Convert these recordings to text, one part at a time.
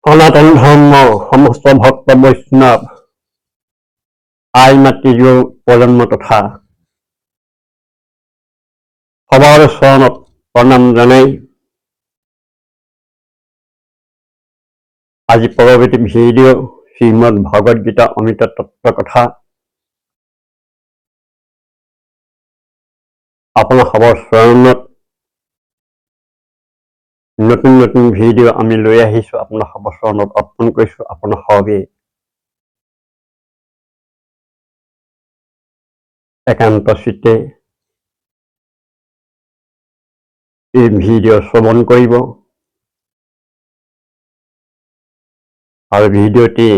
সনাতন ধৰ্ম সমস্ত ভক্ত বৈষ্ণৱ আই মাতৃৰ প্ৰজন্ম তথা সবাৰ চৰণত প্ৰণাম জনাই আজি পৰৱৰ্তী ভিডিঅ' শ্ৰীমদ ভগৱদ গীতা অমৃত তত্ত্ব কথা আপোনাৰ সবৰ চৰণত নতুন নতুন ভিডিঅ' আমি লৈ আহিছোঁ, আপোনাৰ সবৰ চৰণত অৰ্পণ কৰিছোঁ। আপোনাৰ সবে একান্ত চিত্তে এই ভিডিঅ' শ্ৰৱণ কৰিব আৰু ভিডিঅ'টি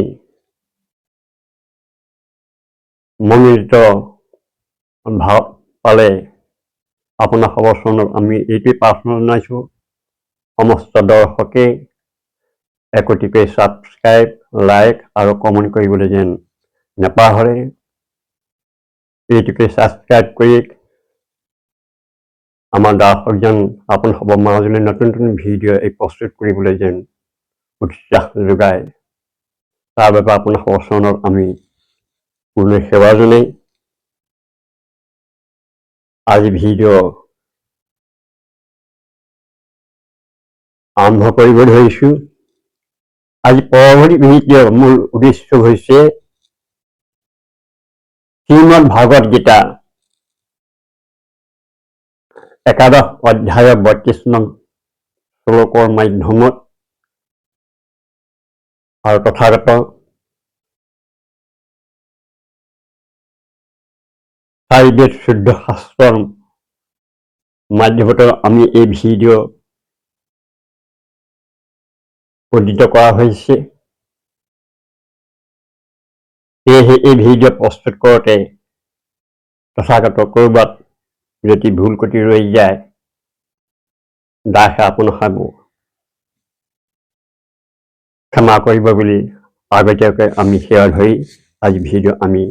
মনোনীত ভাৱ পালে আপোনাৰ সবৰ চৰণত আমি এইটোৱেই প্ৰাৰ্থনা জনাইছোঁ, সমস্ত দৰ্শকে একোটিকৈ ছাবস্ক্ৰাইব, লাইক আৰু কমেণ্ট কৰিবলৈ যেন নেপাহৰে। এইটোকে ছাবস্ক্ৰাইব কৰি আমাৰ দৰ্শকজন আপোনাৰ সবৰ মাজলৈ নতুন নতুন ভিডিঅ' এই প্ৰস্তুত কৰিবলৈ যেন উৎসাহ যোগায়, তাৰ বাবে আপোনাৰ সবৰ চৰণত আমি পূৰ্ণ সেৱা জনাই আজি ভিডিঅ' আৰম্ভ কৰিব ধৰিছোঁ। আজি পৰৱৰ্তী ভিডিঅ'ৰ মূল উদ্দেশ্য হৈছে শ্ৰীমদ ভাগৱত গীতা একাদশ অধ্যায়ৰ ৩২ নং শ্লোকৰ মাধ্যমত আৰু তথাগত চাৰিবেদ শুদ্ধ শাস্ত্ৰৰ মাধ্যমত আমি এই ভিডিঅ' উদ্ধৃত কৰা হৈছে। সেয়েহে এই ভিডিঅ' প্ৰস্তুত কৰোঁতে তথাগত ক'ৰবাত যদি ভুল ক্ৰুটি ৰৈ যায় দাসে আপোনাক ক্ষমা কৰিব বুলি আগতীয়াকৈ আমি সেৱা ধৰি আজি ভিডিঅ' আমি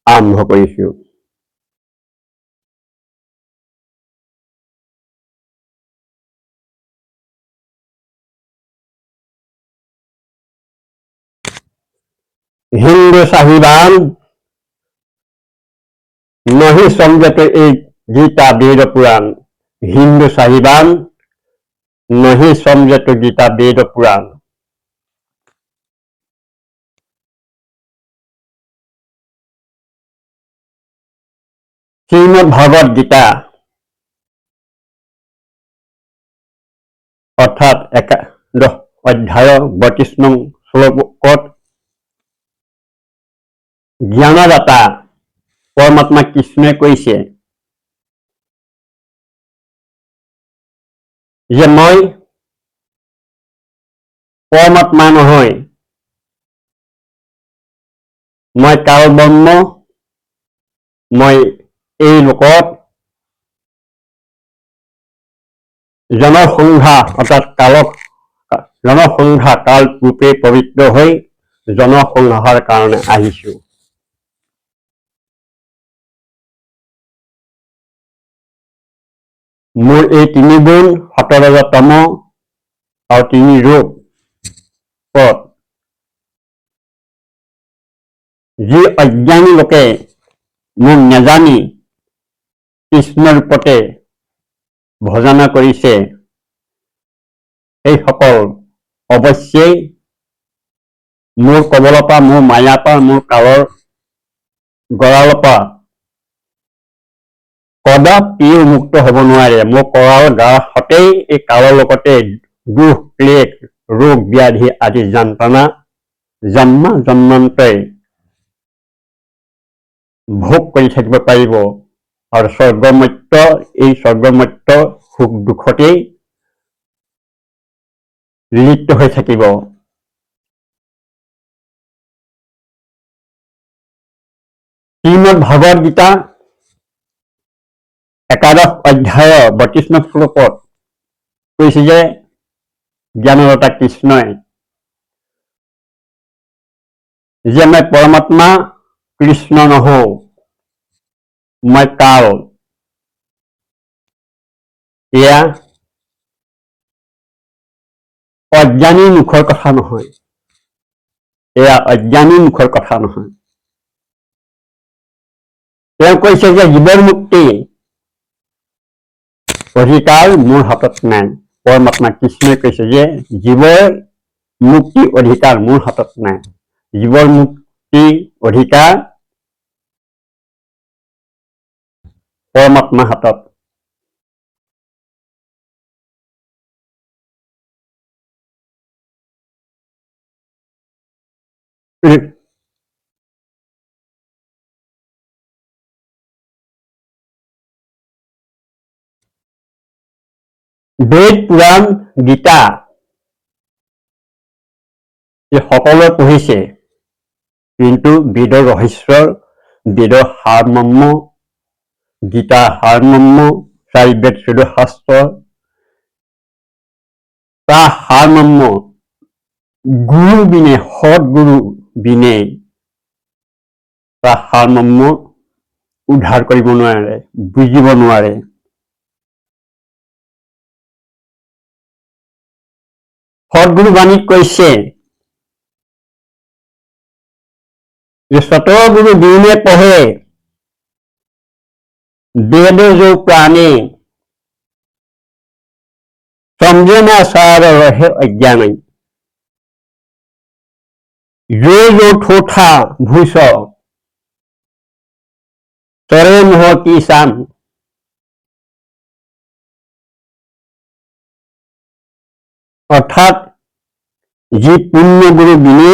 আৰম্ভ কৰিছোঁ। হিন্দু সাহিবান নহি সমঝত এই গীতা বেদ পুরাণ, হিন্দু সাহিবান নহি সমঝত গীতা বেদ পুরাণ। শ্রীমদ ভগবদ গীতা অর্থাৎ একাদশ অধ্যায় ৩২ নং শ্লোকত জ্ঞানদাতা পৰমাত্মা কৃষ্ণই কৈছে যে মই পৰমাত্মা নহয়, মই কাল ব্ৰহ্ম, মই এই লোকত জনসংখ্যা অৰ্থাৎ জনসংখ্যা কাল ৰূপে পবিত্ৰ হৈ জনসংহাৰৰ কাৰণে আহিছোঁ। মোৰ এই তিনি গুণ সতৰজতম আৰু তিনি ৰূপ যি অজ্ঞানী লোকে মোক নেজানি কৃষ্ণ ৰূপতে ভজনা কৰিছে সেইসকল অৱশ্যেই মোৰ কবলৰ পৰা, মোৰ মায়াৰ পৰা, মোৰ কালৰ গৰালৰ পৰা কদাপিও মুক্ত হ'ব নোৱাৰে। মোৰ কৰাল গ্ৰাসতেই এই কালৰ লগতে দুখ, ক্লেশ, ৰোগ ব্যাধি আদি যন্ত্ৰণা জন্ম জন্মান্তৰে ভোগ কৰি থাকিব পাৰিব আৰু এই স্বৰ্গমৰ্ত্য সুখ দুখতেই লিপ্ত হৈ থাকিব। শ্ৰীমদ ভগৱদ গীতা একাদশ অধ্যায় ৩২ নং শ্লোকত কৈছে যে জ্ঞানদাতা কৃষ্ণই যে মই পৰমাত্মা কৃষ্ণ নহওঁ, মই কাল। এয়া অজ্ঞানী মুখৰ কথা নহয়, এয়া অজ্ঞানী মুখৰ কথা নহয়। তেওঁ কৈছে যে জীৱৰ মুক্তি অধিকাৰ মোৰ হাতত নাই। পৰমাত্মা কৃষ্ণই কৈছে যে জীৱৰ মুক্তি অধিকাৰ মোৰ হাতত নাই। জীৱৰ মুক্তি অধিকাৰ পৰমাত্মাৰ হাতত। বেদ, পুৰাণ, গীতা এই সকলোৱে পঢ়িছে, কিন্তু বেদৰ ৰহস্য, বেদৰ সাৰমৰ্ম, গীতাৰ সাৰমৰ্ম, 4 বেদ 14 শাস্ত্ৰ, তাৰ সাৰমৰ্ম গুৰু বিনে, সৎগুৰু বিনে তাৰ সাৰমৰ্ম উদ্ধাৰ কৰিব নোৱাৰে, বুজিব নোৱাৰে। সৎগুৰু বাণীত কৈছে যে সতগুৰু বিনে পঢ়ে বেদ जो प्राणे समझे न सार रहे अज्ञान। जो ठोठा भूष तरे मोह की शान। অর্থাৎ যি পুণ্য গুৰু বিনে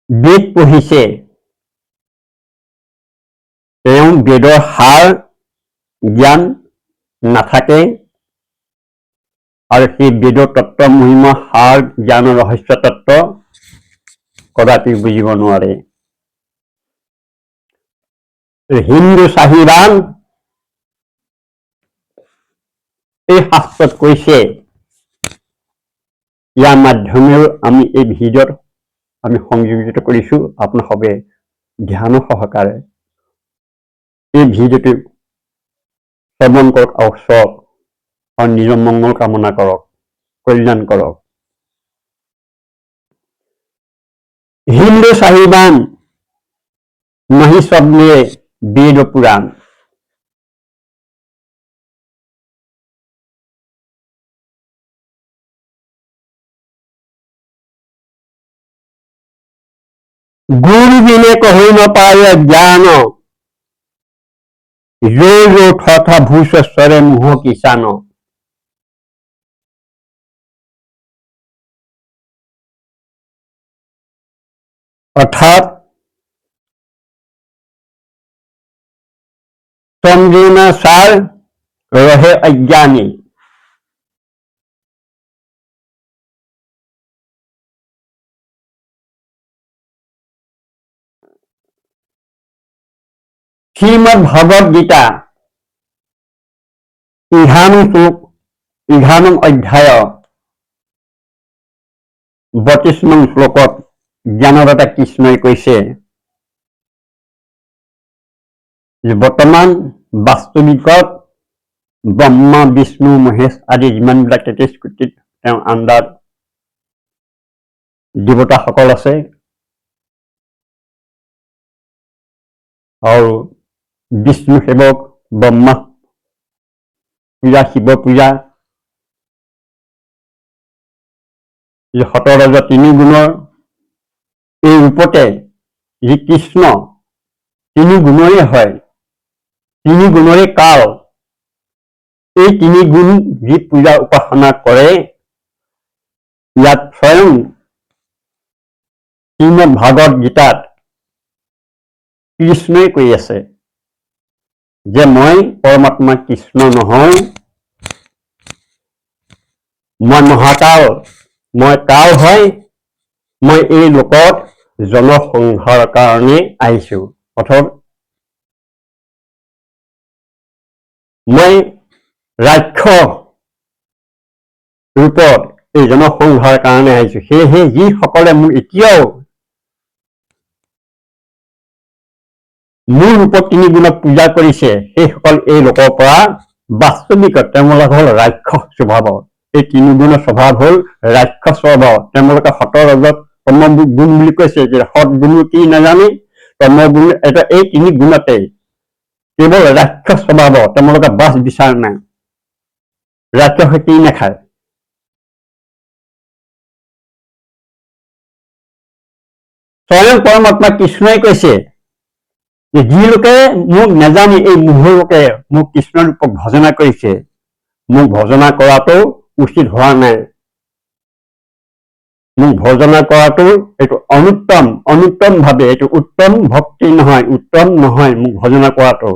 বেদ পঢ়িছে তেওঁ বেদৰ সাৰ জ্ঞান নাথাকে আৰু সেই বেদৰ তত্ত্ব মহিমা সাৰ জ্ঞান ৰহস্য তত্ত্ব কদাপি বুজিব নোৱাৰে। হিন্দু চাহিবান এই শাস্ত্ৰত কৈছে, ইয়াৰ মাধ্যমেও আমি এই ভিডিঅ'ত আমি সংযোজিত কৰিছো। আপোনালোকে ধ্যান সহকাৰে এই ভিডিঅ'টো শ্ৰৱণ কৰক আৰু চাওক আৰু নিজৰ মংগল কামনা কৰক, কল্যাণ কৰক। হিন্দু চাহিবান नहीं सबने वेद पुराण। गुरु बिने कहो न पाए ज्ञान, जो ठथा भूष सरे मुह किसान। अर्थात समझे न सार रहे अज्ञानी। श्रीमद् भगवद गीता 11 अध्याय 32 শ্লোকত জ্ঞানদাতা কৃষ্ণই কৈছে যে বৰ্তমান বাস্তৱিকত ব্ৰহ্মা বিষ্ণু মহেশ আদি যিমানবিলাক 33 কোটিত তেওঁৰ আণ্ডাৰত দেৱতাসকল আছে আৰু বিষ্ণু সেৱক, ব্ৰহ্মা পূজা, শিৱ পূজা, 17 তিনি গুণৰ এই ৰূপতে যি কৃষ্ণ তিনি গুণৰে হয়, তিনি গুণৰে কাল, এই তিনি গুণ যি পূজা উপাসনা কৰে ইয়াত স্বয়ং শ্ৰীমদ্ ভাগৱত গীতাত কৃষ্ণই কৈ আছে যে মই পৰমাত্মা কৃষ্ণ নহয়, মই মহাকাল, মই কাল হয়, মই এই লোকত জনসংহাৰৰ কাৰণে আহিছো। অৰ্থাৎ মই ৰাক্ষস ৰূপত এই জনসংহাৰৰ কাৰণে আহিছো। সেয়েহে যিসকলে মোৰ এতিয়াও মোৰ ৰূপত তিনি গুণক পূজা কৰিছে সেইসকল এই লোকৰ পৰা বাস্তৱিকত তেওঁলোক হ'ল ৰাক্ষস স্বভাৱৰ। এই তিনি গুণৰ স্বভাৱ হ'ল ৰাক্ষস স্বভাৱ। তেওঁলোকে সতৰ ৰজত তম গুণ বুলি কৈছে যে সৎ গুণ কি নাজানে, তম গুণ এটা এই তিনি গুণতে কেৱল ৰাক্ষস স্বভাৱ, তেওঁলোকে বাছ বিচাৰ নাই, ৰাক্ষসে কি নাখায়। স্বয়ং পৰমাত্মা কৃষ্ণই কৈছে যে যি লোকে মোক নাজানি এই মোহ লোকে মোক কৃষ্ণ ৰূপক ভজনা কৰিছে, মোক ভজনা কৰাটো উচিত হোৱা নাই। মোক ভজনা কৰাটো এইটো অনুত্তম ভাৱে, এইটো উত্তম ভক্তি নহয়, উত্তম নহয় মোক ভজনা কৰাটো।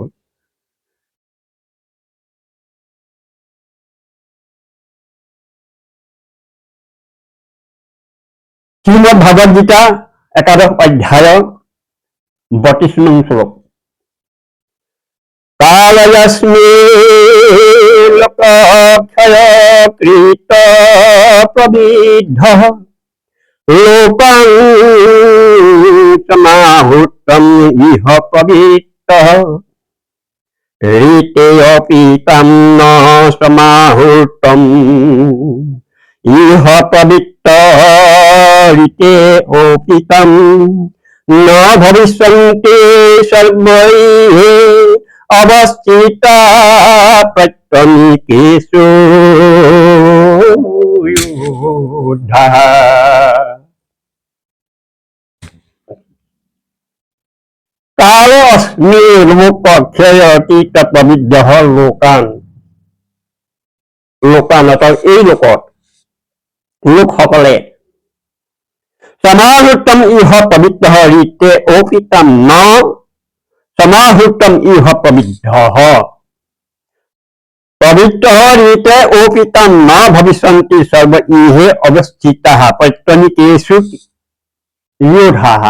শ্ৰীমদ ভাগৱত গীতা ১১ অধ্যায় ৩২ নং শ্লোক। কালয়স্মিন লোকক্ষয় কৃত প্রবিদ্ধ লোকাং সমাহুতম ইহ পবিত্র ঋতেয়পি তাম ন সমাহুতম ইহ পবিত্র ঋতেয়পি তাম ন ভবিষ্যন্তি সর্বৈঃ অবস্থিতা প্রত্যনিকেষু যোদ্ধা। কাল অস্মি লোকক্ষয়তি তৎপবিদ্ধ লোকান। লোকান অর্থাৎ এই লোকত লোকসকলে সমাহুতম ইহ পবিত্র ঋতে অপিতাম ন সমাহুতম ইহ পবিত্র পবিত্র ঋতে অপিতাম ন ভবিষ্যন্তি সর্ব ইহে অবস্থিতাঃ প্রত্যনিকেষু যোধাঃ।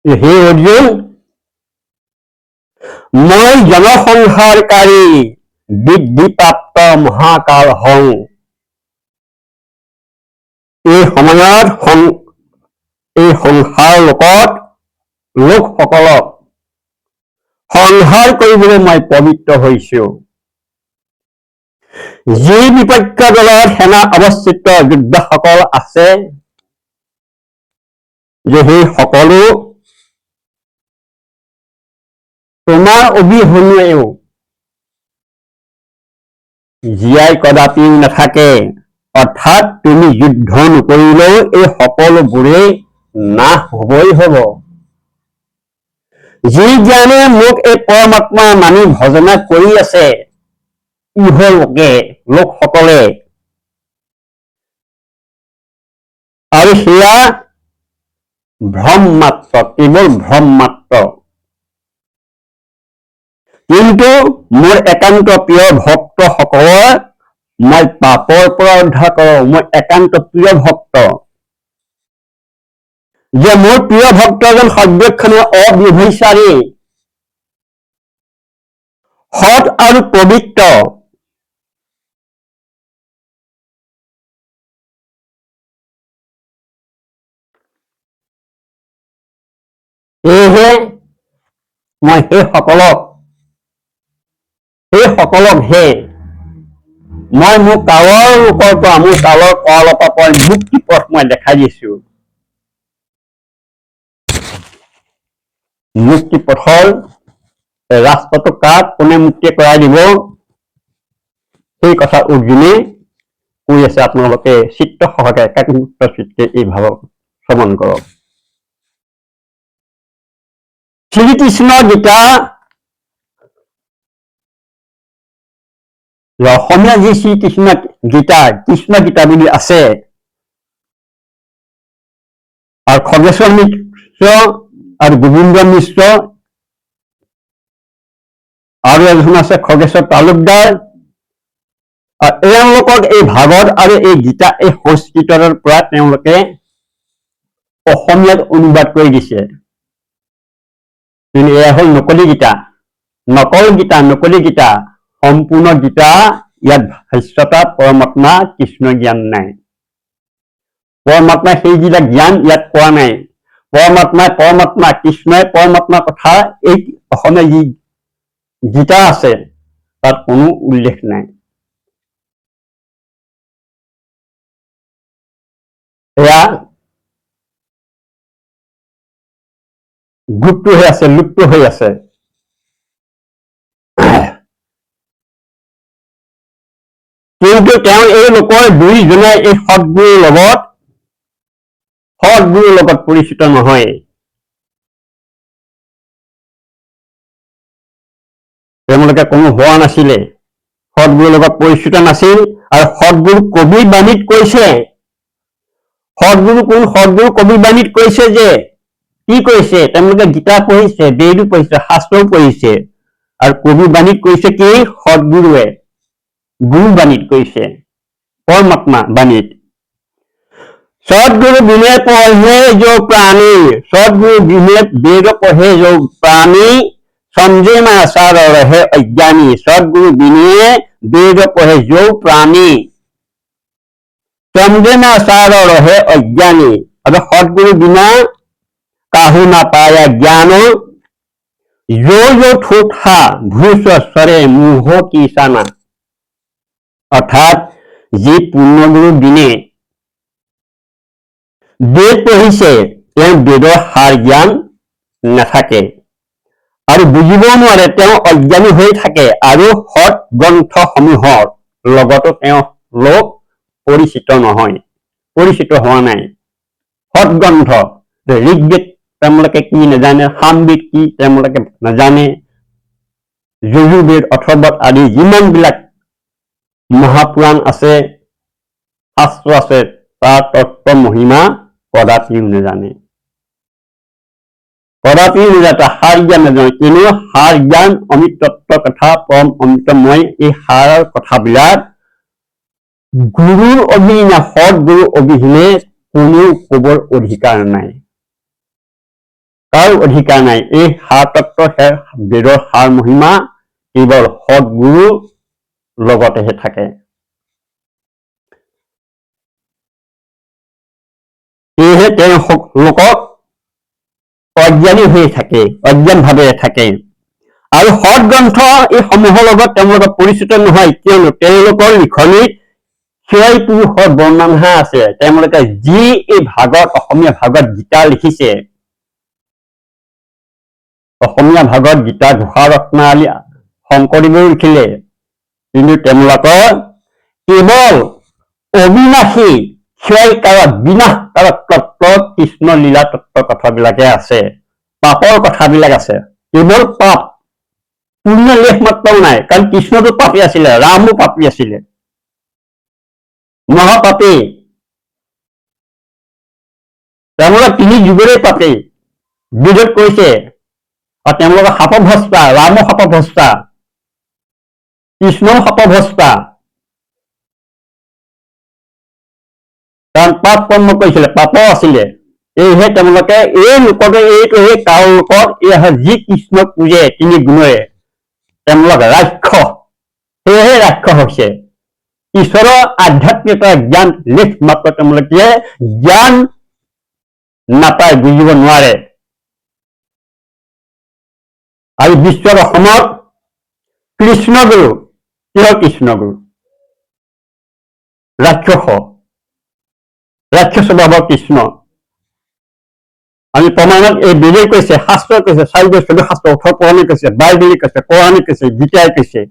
হে অর্জুন, মই জনসংহারকারী বৃদ্ধিপ্ৰাপ্ত মহাকাল হং। এই সময়ত এই সংসাৰ লোকসকলক সংহাৰ কৰিবলৈ মই পবিত্ৰ হৈছো। যি বিপক্ষ দলত সেনা অৱস্থিত যোদ্ধাসকল আছে যে সেই সকলো তোমাৰ অবিহনেও জীয়াই কদাপিও নাথাকে। অৰ্থাৎ তুমি যুদ্ধ নকৰিলেও এই সকলোবোৰে নাশ হবই হব। যি জ্ঞানে মোক এই পৰমাত্মা মানি ভজনা কৰি আছে ইহ লোকসকলে, আৰু সেয়া ভ্ৰম মাত্ৰ, কেৱল ভ্ৰম মাত্ৰ। কিন্তু মোৰ একান্ত প্ৰিয় ভক্তসকলক মই পাপৰ পৰা উদ্ধাৰ কৰোঁ। মই একান্ত প্ৰিয় ভক্ত, যে মোৰ প্ৰিয় ভক্তজন সৰ্বক্ষণে অব্যভিচাৰী, সৎ আৰু পবিত্ৰ। সেয়েহে মই সেই সকলক মই মোৰ কালৰ লোকৰ পৰা, মোৰ কালৰ কলাপৰ পৰা মুক্তি পথ মই দেখাই দিছো। মুক্তি পথৰ ৰাস্তাটো কাক কোনে মুক্তি কৰাই দিব, সেই কথা অৰ্জুনে কৈ আছে। আপোনালোকে চিত্ত সহকাৰে একাগ্ৰচিত্ত চিত্তে এই ভাৱক শ্ৰৱণ কৰক। শ্ৰীকৃষ্ণ গীতা, অসমীয়া যি শ্ৰীকৃষ্ণ গীতা, কৃষ্ণ গীতা বুলি আছে, আৰু খগেশ্বৰ মিশ্ৰ আৰু গোবিন্দ মিশ্ৰ আৰু এজন আছে খগেশ্বৰ তালুকদাৰ, এওঁলোকক এই ভাগৱত আৰু এই গীতা এই সংস্কৃতৰ পৰা তেওঁলোকে অসমীয়াত অনুবাদ কৰি দিছে। কিন্তু এয়া হল নকলি গীতা, নকলি গীতা। সম্পূৰ্ণ গীতা ইয়াত ভাষ্যতা পৰমাত্মা কৃষ্ণ জ্ঞান নাই। পৰমাত্মাই সেই যিবিলাক জ্ঞান ইয়াত কোৱা নাই। পৰমাত্মা কৃষ্ণই পৰমাত্মাৰ কথা এই অসমীয়া যি গীতা আছে তাত কোনো উল্লেখ নাই। এয়া লুপ্ত হৈ আছে। কিন্তু তেওঁ এই লোকৰ দুইজনে এই সৎগুৰুৰ লগত পৰিচিত নহয়। তেওঁলোকে কোনো হোৱা নাছিলে, সৎগুৰুৰ লগত পৰিচিত নাছিল। আৰু সৎগুৰু কবিৰ বাণীত কৈছে, সৎগুৰু কবিৰ বাণীত কৈছে যে কি কৈছে, তেওঁলোকে গীতা পঢ়িছে, বেদো পঢ়িছে, শাস্ত্ৰও পঢ়িছে, আৰু কবিৰ বাণীত কৈছে কি, সৎগুৰুৱে গুৰু বাণীত কৈছে, পৰমাত্মা বাণীত, सदगुरु बिने पढ़े जो प्राणी, सदगुरु बिने वेद पढ़े जो प्राणी, समझे ना सार रहे अज्ञानी। सदगुरु बिने वेद पढ़े जो प्राणी, समझे ना सार रहे अज्ञानी। अब सदगुरु बिना काहू ना पाया ज्ञान, जो जो ठूठा भूष सरे मुह की साना। अर्थात जी पूर्णगुरु बिने वेद पढ़िছে, তেওঁ বেদৰ সাৰ জ্ঞান নাথাকে আৰু বুজিবও নোৱাৰে, তেওঁ অজ্ঞানী হৈ থাকে আৰু সৎ গ্ৰন্থসমূহৰ লগতো তেওঁ লোক পৰিচিত নহয়, পৰিচিত হোৱা নাই। সৎ গ্ৰন্থ ঋগ্বেদ তেওঁলোকে কি নাজানে, সামবেদ কি তেওঁলোকে নাজানে, যজুৰ্বেদ অথৰ্বদ আদি যিমানবিলাক মহাপুৰাণ আছে, শাস্ত্ৰ আছে, তাৰ তত্ত্ব মহিমা কদাপিও নাজানে, কদাপিও নাজানে, সাৰ জ্ঞান নাজানে। কিন্তু সাৰ জ্ঞান অমৃত তত্ত্ব কথা, পৰম অমৃতময় এই সাৰৰ কথাবিলাক গুৰুৰ অবিহনে, সৎ গুৰু অবিহনে কোনেও কবৰ অধিকাৰ নাই, তাৰ অধিকাৰ নাই। এই সাৰ তত্ত্ব, বেদৰ সাৰ মহিমা কেৱল সৎ গুৰুৰ লগতেহে থাকে। সেয়েহে তেওঁ লোকক অজ্ঞানী হৈ থাকে, অজ্ঞান ভাৱেৰে থাকে। আৰু সৎ গ্ৰন্থ এই সমূহৰ লগত তেওঁলোকে পৰিচিত নহয়, কিয়নো তেওঁলোকৰ লিখনিত সেই পুৰুষৰ বৰ্ণনাহে আছে। তেওঁলোকে যি এই ভাগত, অসমীয়া ভাগত গীতা লিখিছে, অসমীয়া ভাগত গীতা ঘোষা ৰত্নাৱলী শংকৰদেৱেও লিখিলে, কিন্তু তেওঁলোকৰ কেৱল অবিনাশী ক্ষয়কাৰক বিনাশকাৰক তত্ত্ব, কৃষ্ণ লীলা তত্ত্বৰ কথাবিলাকে আছে, পাপৰ কথাবিলাক আছে, কেৱল পাপ, পুণ্য লেখ মাত্ৰও নাই। কাৰণ কৃষ্ণটো পাপী আছিলে, ৰামো পাপী আছিলে, মহাপাপী, তেওঁলোকে তিনি যুগৰে পাপী, বেদত কৈছে। আৰু তেওঁলোকৰ শাপভস্তা, ৰামো শাপভস্তা, কৃষ্ণও শাপভস্তা, কাৰণ পাপ কৰ্ম কৰিছিলে, পাপ আছিলে। সেয়েহে তেওঁলোকে এই লোকতে, এইটো সেই কাল লোকত যি কৃষ্ণক পূজে তিনি গুণেৰে, তেওঁলোক ৰাক্ষস, সেয়েহে ৰাক্ষস হৈছে। ঈশ্বৰৰ আধ্যাত্মিকতাৰ জ্ঞান লেখ মাত্ৰ তেওঁলোকে জ্ঞান নাপায়, বুজিব নোৱাৰে। আৰু বিশ্বৰ অসমত কৃষ্ণগুৰু, কিহৰ কৃষ্ণগুৰু? ৰাক্ষস স্বভাৱৰ কৃষ্ণ। আমি প্ৰমাণত এই বেদেই কৈছে, শাস্ত্ৰই কৈছে, 4 শাস্ত্ৰ, 18 পুৰাণে কৈছে, বাইবেলে কৈছে, কোৰাণে কৈছে, গীতাই কৈছে।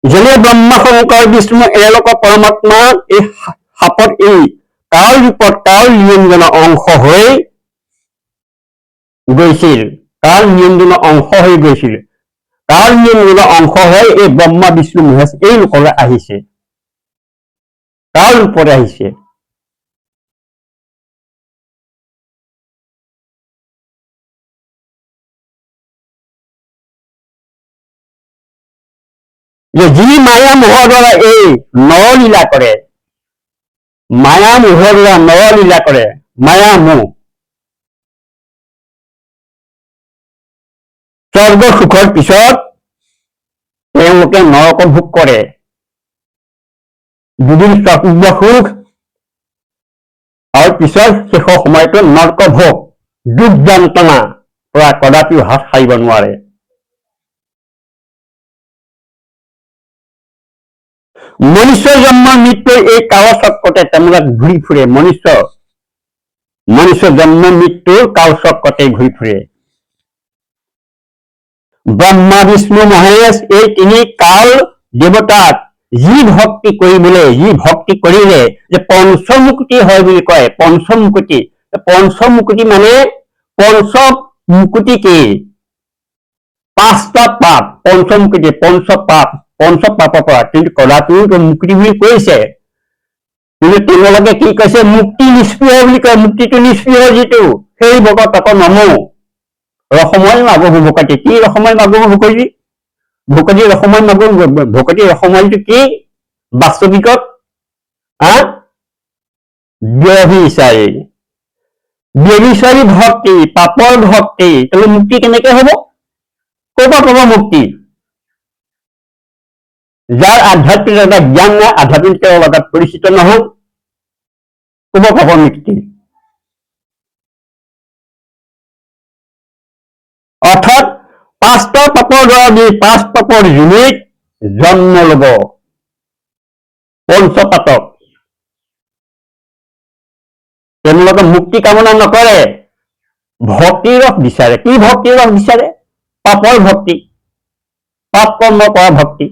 যেনে ব্ৰহ্মা, শংকৰ, বিষ্ণু এওঁলোকৰ পৰমাত্মা এই সাপত, এই কাল ৰূপত, কাল নিৰঞ্জনৰ অংশ হৈ গৈছিল, কাল নিৰঞ্জনৰ অংশ হৈ গৈছিল, কাল নিৰঞ্জনৰ অংশ হৈ এই ব্ৰহ্মা, বিষ্ণু, মহেশ এই লোকলৈ আহিছে, কাল ৰূপত আহিছে। যি মায়া মোহৰ দ্বাৰা এই নৰলীলা কৰে, মায়া মোহৰ দ্বাৰা নৰলীলা কৰে, মায়া মোহ, স্বৰ্গ সুখৰ পিছত তেওঁলোকে নৰক ভোগ কৰে। দুদিন স্বৰ্গ সুখ আৰু পিছৰ শেষৰ সময়তো নৰক ভোগ দুখ যন্ত্ৰণা পৰা কদাপিও হাত সাৰিব নোৱাৰে। মনুষ্য জন্মৰ মৃত্যুৰ এই কালচক্ৰতে তেওঁলোকে ঘূৰি ফুৰে। মনুষ্য জন্ম মৃত্যুৰ কালচক্ৰতে ঘূৰি ফুৰে। ব্ৰহ্মা বিষ্ণু মহেশ এই তিনি কাল দেৱতাক যি ভক্তি কৰিলে যে পঞ্চমুকুতি হয় বুলি কয়। পঞ্চমুকুতি মানে পঞ্চমুকুতি কি? পাঁচটা পাপ। পঞ্চমুকুতি পঞ্চপাপৰ পৰা কিন্তু কদাপিও মুকুতি বুলি কৈছে। কিন্তু তেওঁলোকে কি কৈছে? মুক্তি নিষ্ক্ৰিয় বুলি কয়। মুক্তিটো নিষ্ক্ৰিয় যিটো সেই ভকত আকৌ নমো ৰসময় মাগো ভকতি। কি ৰসময় মাগো ভকতি? ভকতি ৰসময় মাগো ভকতি ৰসময়টো কি বাস্তৱিকত? ব্যভিচাৰী ভক্তি, পাপৰ ভক্তি। তাহলে মুক্তি কেনেকে হব? ক'ৰ পৰা পাব মুক্তি? যাৰ আধ্যাত্মিকতা জ্ঞান নাই, আধ্যাত্মিকতাৰ লগত পৰিচিত নহয়, ক'ৰ পৰা পাব মুক্তি? অৰ্থাৎ পাঁচটা পাপৰ দ্বাৰা পাঁচ পাপৰ জুনিত জন্ম লব পঞ্চপাতক। তেওঁলোকে মুক্তি কামনা নকৰে, ভক্তিৰ ৰস বিচাৰে। কি ভক্তিৰ ৰস বিচাৰে? পাপৰ ভক্তি, পাপ কৰ্ম কৰা ভক্তি।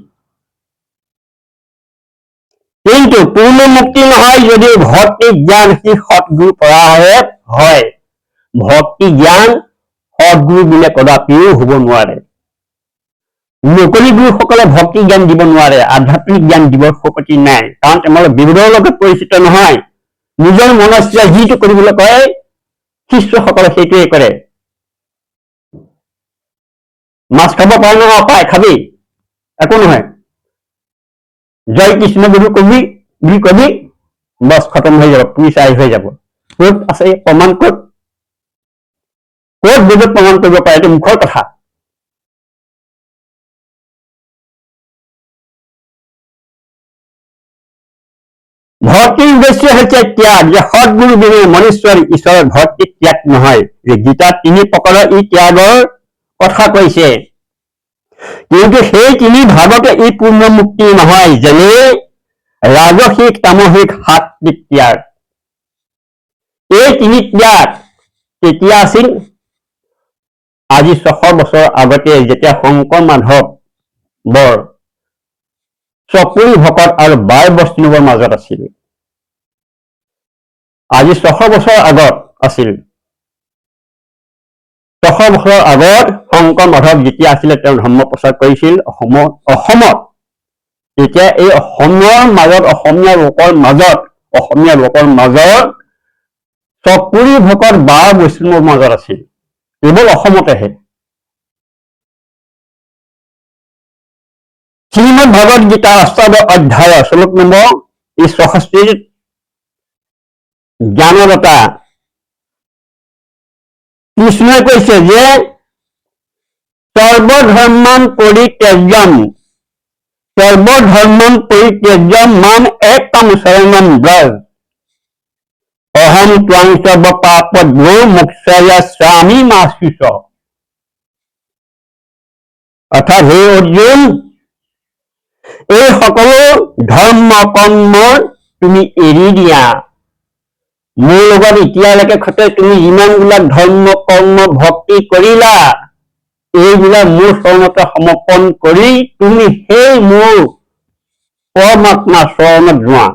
কিন্তু পূৰ্ণ মুক্তি নহয় যদিও ভক্তি জ্ঞান সি সৎগুৰু পৰা হয়। ভক্তি জ্ঞান সৎগুৰু বিনে কদাপিও হব নোৱাৰে। নকলি গুৰুসকলে ভক্তি জ্ঞান দিব নোৱাৰে, আধ্যাত্মিক জ্ঞান দিবৰ শক্তি নাই। কাৰণ তেওঁলোকে বিৰোধৰ লগত পৰিচিত নহয়। নিজৰ মনস্য যিটো কৰিবলৈ কয় শিষ্যসকলে সেইটোৱে কৰে। মাছ খাব পাৰে নহয়, পায়, খাবি, একো নহয়। জয় কৃষ্ণ গুৰু কবি বুলি কবি, বছ খতম হৈ যাব, পুলিচাই হৈ যাব। ক'ত আছে প্ৰমাণ? ক'ত বেদত প্ৰমাণ কৰিব পাৰে? এইটো মুখৰ কথা। ভক্তিৰ উদ্দেশ্য হৈছে ত্যাগ। যে সৎগুৰু বিনে মনুষ্যৰ ঈশ্বৰৰ ভক্তি ত্যাগ নহয়। যে গীতাত 3 প্ৰকাৰৰ ই ত্যাগৰ কথা কৈছে। কিন্তু সেই 3 ভাগতে ই পূৰ্ণ মুক্তি নহয়। যেনে ৰাজসিক, তামসিক, সাত্বিক ত্যাগ। এই 3 ত্যাগ কেতিয়া আছিল? আজি 600 বছৰ আগতে যেতিয়া শংকৰ মাধৱ বৰ চকুৰি ভকত আৰু বাৰ বৈষ্ণৱৰ মাজত আছিল। আজি 600 বছৰ আগত আছিল। 600 বছৰ আগত শংকৰ মাধৱ যেতিয়া আছিলে, তেওঁ ধৰ্ম প্ৰচাৰ কৰিছিল অসমত। তেতিয়া এই অসমীয়া লোকৰ মাজত চকুৰি ভকত বাৰ বৈষ্ণৱৰ মাজত আছিল। কেৱল অসমতেহে। শ্ৰীমদ ভগৱত গীতা 8 অধ্যায় শ্লোক নম্বৰ 64 জ্ঞানদাতা কৃষ্ণই কৈছে যে সৰ্বধৰ্মান পৰিত্যজ্যম মাম একম শৰণম ব্ৰজ অহম ত্বাং সৰ্ব পাপভ্যো মোক্ষয়াস্যামি মা শুচ। অৰ্থাৎ হে অৰ্জুন, এই সকলো ধৰ্ম কৰ্ম তুমি এৰি দিয়া। মোৰ লগত এতিয়ালৈকে তুমি যিমানবিলাক ধৰ্ম কৰ্ম ভক্তি কৰিলা, এইবিলাক মোৰ চৰণতে সমৰ্পণ কৰি তুমি সেই মোৰ পৰমাত্মা চৰণত যোৱা।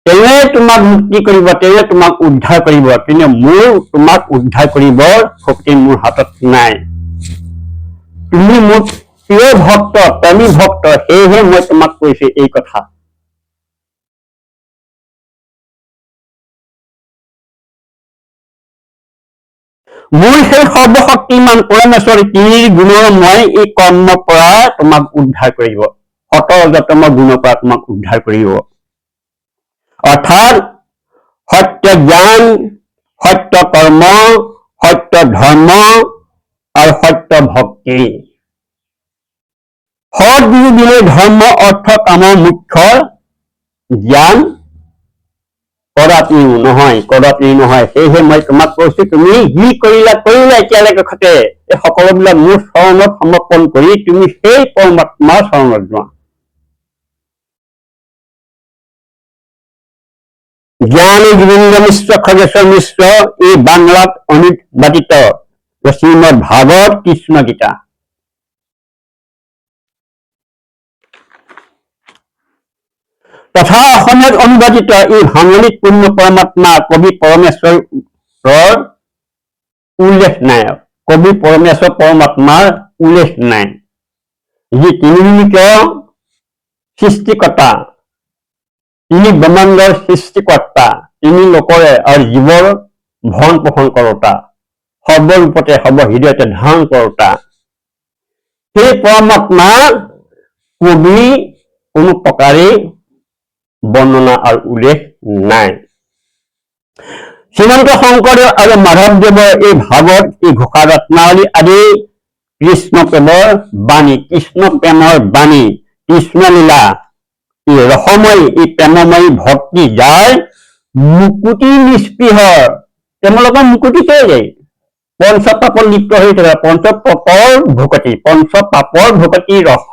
তেনে তোমাক মুক্তি কৰিব, তেনে তোমাক উদ্ধাৰ কৰিব। কিন্তু মোৰ তোমাক উদ্ধাৰ কৰিবৰ শক্তি মোৰ হাতত নাই। তুমি মোৰ প্ৰিয় ভক্ত, প্ৰেমী ভক্ত, সেয়েহে মই তোমাক কৈছো এই কথা। মোৰ সেই সৰ্বশক্তিমান পৰমেশ্বৰ 3 গুণৰ মই এই কৰ্মৰ পৰা তোমাক উদ্ধাৰ কৰিব। শতৰজতম গুণৰ পৰা তোমাক উদ্ধাৰ কৰিব। অৰ্থাৎ সত্য জ্ঞান, সত্য কৰ্ম, সত্য ধৰ্ম আৰু সত্য ভক্তি। সৎগুৰু বিনে ধৰ্ম অৰ্থ কামৰ মুখ্য জ্ঞান, কদাপিও নহয় সেয়েহে মই তোমাক কৈছো তুমি যি কৰিলা এতিয়ালৈকে খতে এই সকলোবিলাক মোৰ চৰণত সমৰ্পণ কৰি তুমি সেই পৰমাত্মাৰ চৰণত যোৱা। জ্ঞানী গোবিন্দ মিশ্ৰ খগেশ্বৰ মিশ্ৰ এই বাংলাত অনুবাদিত শ্ৰীমদ ভাগৱত কৃষ্ণ গীতা। তথা অসমীয়াত অনুবাদিত এই ভাঙলিত পূৰ্ণ পৰমাত্মা কবি পৰমেশ্বৰৰ উল্লেখ নাই। কবি পৰমেশ্বৰ পৰমাত্মাৰ উল্লেখ নাই, যি তিনিমূৰ্ত সৃষ্টিকৰ্তা, তিনি ব্ৰহ্মাণ্ডৰ সৃষ্টিকৰ্তা, তিনি লোকৰে আৰু জীৱৰ ভৰণ পোষণ কৰোতা, সৰ্বৰূপতে সৰ্বহৃদয়তে ধাৰণ কৰোতা, সেই পৰমাত্মা কবি কোনো প্ৰকাৰে বৰ্ণনা আৰু উল্লেখ নাই। শ্ৰীমন্ত শংকৰদেৱ আৰু মাধৱদেৱৰ এই ভাগৱত, এই ঘোষা ৰত্নাৱলী আদি কৃষ্ণ প্ৰেমৰ বাণী, কৃষ্ণলীলা, এই ৰসময়ী, এই প্ৰেমময়ী ভক্তি, যাৰ মুকুতি নিস্পৃহ, তেওঁলোকৰ মুকুতি কেলেই পঞ্চপাপৰ লিপ্ত হৈ থাকে, পঞ্চপাপৰ ভকতি ৰস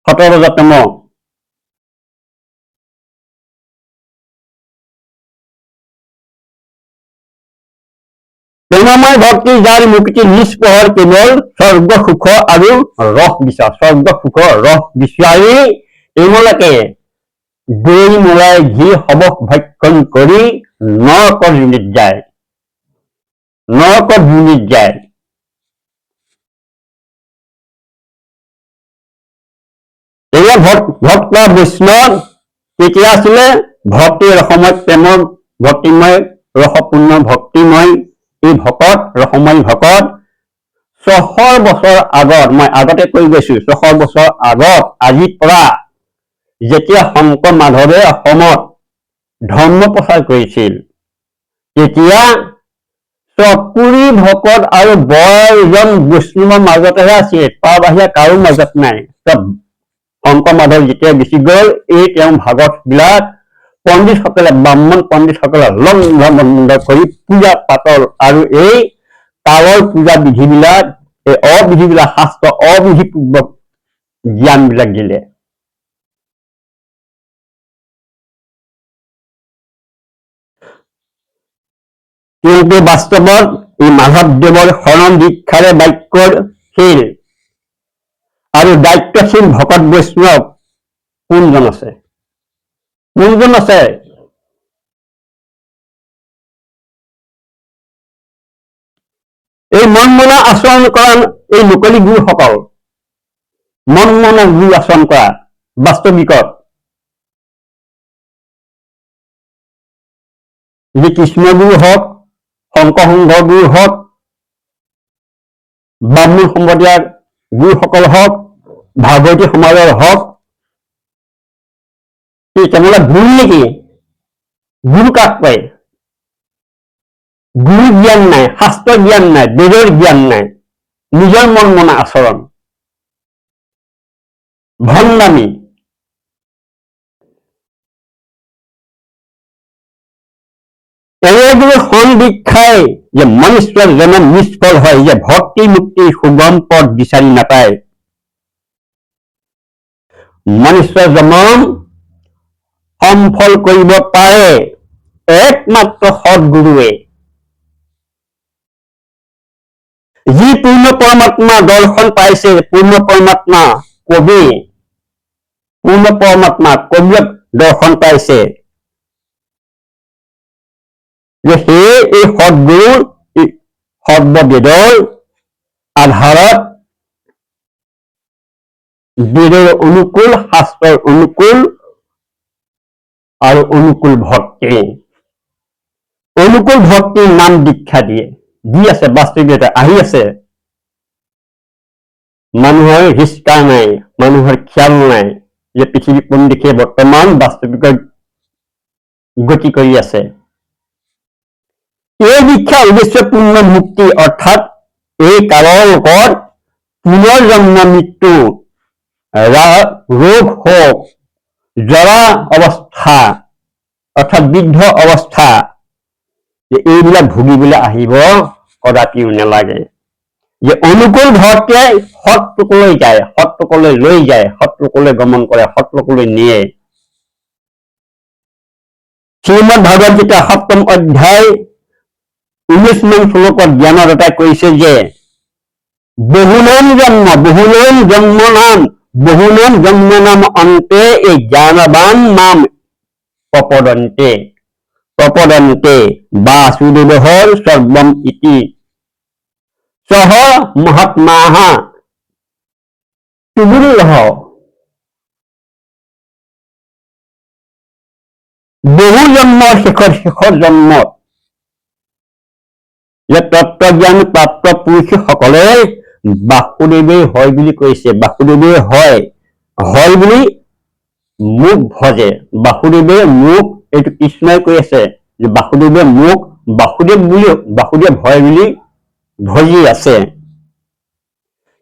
সতৰজতম প্ৰেমময় ভক্তি, যাৰ মুক্তি নিষ্পহৰ কেৱল স্বৰ্গ সুখ আৰু ৰস বিচাৰি তেওঁলোকে দৈ মলাই ঘি সবক ভক্ষণ কৰি নৰকৰ জুনিত যায়। এই ভক্ত বৈষ্ণৱ কেতিয়া আছিলে? ভক্তিৰ ৰসময়, প্ৰেমৰ ভক্তিময়, ৰসপূৰ্ণ ভক্তিময় এই ভকত, ৰসময় ভকত 600 বছৰ আগত, মই আগতে কৈ গৈছো, 600 বছৰ আগত আজিৰ পৰা যেতিয়া শংকৰ মাধৱে অসমত ধৰ্ম প্ৰচাৰ কৰিছিল, তেতিয়া চকুৰি ভকত আৰু বৰজন বৈষ্ণৱৰ মাজতেহে আছিল, তাৰ বাহিৰে কাৰো মাজত নাই। শংকৰ মাধৱ যেতিয়া গুচি গল, এই তেওঁ ভাগৱত বিলাক পণ্ডিতসকলে, ব্ৰাহ্মণ পণ্ডিতসকলে লংঘ কৰি পূজা পাতল আৰু এই কালৰ পূজা বিধিবিলাক, এই অবিধিবিলাক, শাস্ত্ৰ অবিধিপূৰ্বক জ্ঞানবিলাক দিলে। কিন্তু বাস্তৱত এই মাধৱদেৱৰ শৰণ দীক্ষাৰে বাক্যশীল আৰু দায়িত্বশীল ভকত বৈষ্ণৱ কোনজন আছে? এই মনমনা আচৰণ কৰা এই মুকলি গুৰুসকল, মনমনা গুৰু আচৰণ কৰা বাস্তৱিকত যি কৃষ্ণগুৰু হওক, শংকৰ সংঘৰ গুৰু হওক, ব্ৰাহ্মণ সম্প্ৰদায়ৰ গুৰুসকল হওক, ভাগৱতী সমাজৰ হওক, তেওঁলোকে গুৰু নেকি? গুৰু কাক কয়? গুৰু জ্ঞান নাই, শাস্ত্ৰ জ্ঞান নাই, বেদৰ জ্ঞান নাই, নিজৰ মনমনা আচৰণ, ভণ্ডামী। এনেদৰে শৰণ দীক্ষাই যে মনুষ্যৰ জনম নিষ্ফল হয়, যে ভক্তি মুক্তি সুগম পথ বিচাৰি নাপায়, মনুষ্যৰ জনম সম্ফল কৰিব পাৰে একমাত্ৰ সৎগুৰুৱে। যি পূৰ্ণ পৰমাত্মা দৰ্শন পাইছে, পূৰ্ণ পৰমাত্মা কবিয়ক দৰ্শন পাইছে, যে সেয়ে এই সৎগুৰু সৰ্ববেদৰ আধাৰত, বেদৰ অনুকূল, শাস্ত্ৰৰ অনুকূল আৰু অনুকূল ভক্তিৰ নাম দীক্ষা দিয়ে, দি আছে, বাস্তৱিকতা আহি আছে। মানুহৰ হিস্কাৰ নাই, মানুহৰ খিয়াল নাই যে পৃথিৱী কোন দিশে বৰ্তমান বাস্তৱিকত গতি কৰি আছে। এই দীক্ষাৰ উদ্দেশ্য পূৰ্ণ মুক্তি, অৰ্থাৎ এই কালৰ ওপৰত পুনৰ জন্ম মৃত্যু, ৰোগ শোক, জৰা অৱস্থা অৰ্থাৎ বৃদ্ধ অৱস্থা এইবিলাক ভুগিবলৈ আহিব কদাপিও নালাগে। যে অনুকূল ভক্তে সৎলোকলৈ যায়, সৎলোকলৈ লৈ যায়, সৎলোকলৈ গমন কৰে, সৎলোকলৈ নিয়ে। শ্ৰীমদ ভাগৱত গীতা ৭ম অধ্যায় ১৯ নং শ্লোকত জ্ঞানদাতাই কৈছে যে বহুনাম জন্ম নাম অন্তে এই জ্ঞানবান নাম প্ৰপদন্তে বাসুদেৱঃ সৰ্বম ইতি সহ মহাত্মাঃ তুমুল্যঃ। বহু জন্মৰ শেষৰ জন্মত যে তত্ত্বজ্ঞান প্ৰাপ্ত পুৰুষসকলে বাসুদেৱেই হয় বুলি কৈছে। বাসুদেৱেই হয় বুলি মোক ভজে। বাসুদেৱে মোক, এইটো কৃষ্ণই কৈ আছে যে বাসুদেৱে মোক বাসুদেৱ হয় বুলি ভজি আছে।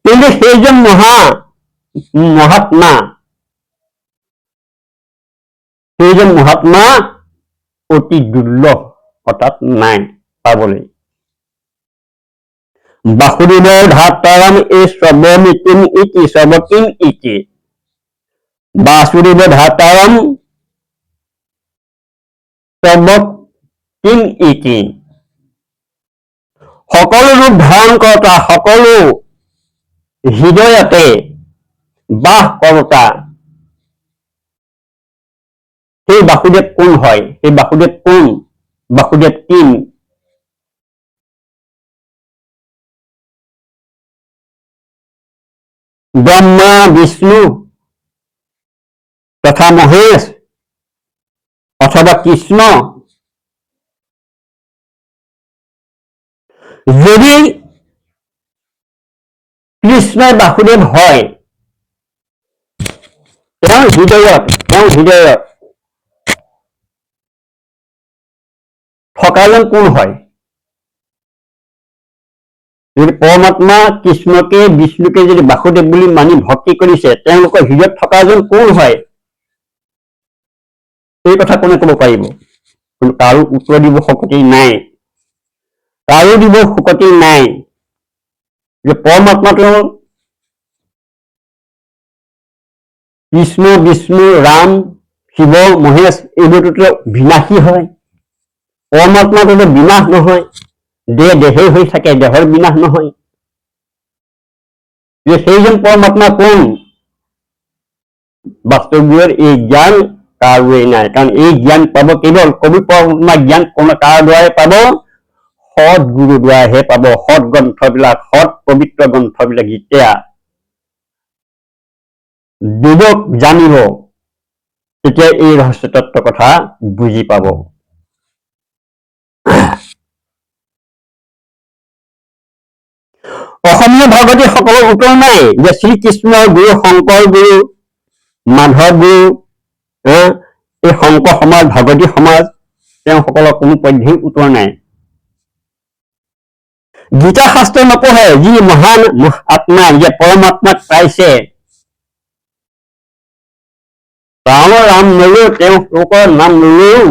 কিন্তু সেইজন মহাত্মা অতি দুৰ্লভ, অৰ্থাৎ নাই পাবলৈ। বাসুদেৱৰ ধাতাৰাম এই সৰ্বমিতিম ইতি বাসুদেৱ ধাতাৰাম সৰ্বতিম ইতি। সকলো ৰূপ ধাৰণ কৰোতা, সকলো হৃদয়তে বাস কৰোতা সেই বাসুদেৱ কোন হয়? সেই বাসুদেৱ কোন? বাসুদেৱ কিম? ব্ৰহ্মা, বিষ্ণু তথা মহেশ অথবা কৃষ্ণ। যদি কৃষ্ণই বাসুদেৱ হয়, তেওঁৰ হৃদয়ত থকাজন কোন হয়? যদি পৰমাত্মা কৃষ্ণকে বিষ্ণুকে যদি বাসুদেৱ বুলি মানি ভক্তি কৰিছে, তেওঁলোকৰ হৃদয়ত থকাজন কোন হয়? এই কথা কোনে কব পাৰিব? কিন্তু কাৰো উত্তৰ দিব শক্তি নাই, যে পৰমাত্মাটো কৃষ্ণ, বিষ্ণু, ৰাম, শিৱ, মহেশ এইবোৰতো বিনাশী হয়। পৰমাত্মাটোতো বিনাশ নহয়, দেহেই হৈ থাকে, দেহৰ বিনাশ নহয়। যে সেইজন পৰমাত্মা কোন? বাস্তৱৰ এই জ্ঞান কাৰোৱেই নাই। কাৰণ এই জ্ঞান পাব কেৱল কবি পৰমাত্মা জ্ঞান কাৰ দ্বাৰাই পাব? সৎ গুৰু দ্বাৰাহে পাব। সৎ গ্ৰন্থবিলাক, সৎ পবিত্ৰ গ্ৰন্থবিলাক যেতিয়া যুৱক জানিব, তেতিয়া এই ৰহস্য তত্ত্ব কথা বুজি পাব। অসমীয়া ভাগৱতী সকলৰ উত্তৰ নাই যে শ্ৰীকৃষ্ণৰ গুৰু, শংকৰ গুৰু, মাধৱ গুৰু, এই শংকৰ সমাজ, ভাগৱতী সমাজ, তেওঁসকলৰ কোনো পধ্যেই উত্তৰ নাই। গীতা শাস্ত্ৰ নপঢ়ে যি মহান আত্মা, যে পৰমাত্মাক পাইছে, ৰামৰ নাম নলেও, তেওঁলোকৰ নাম নলেও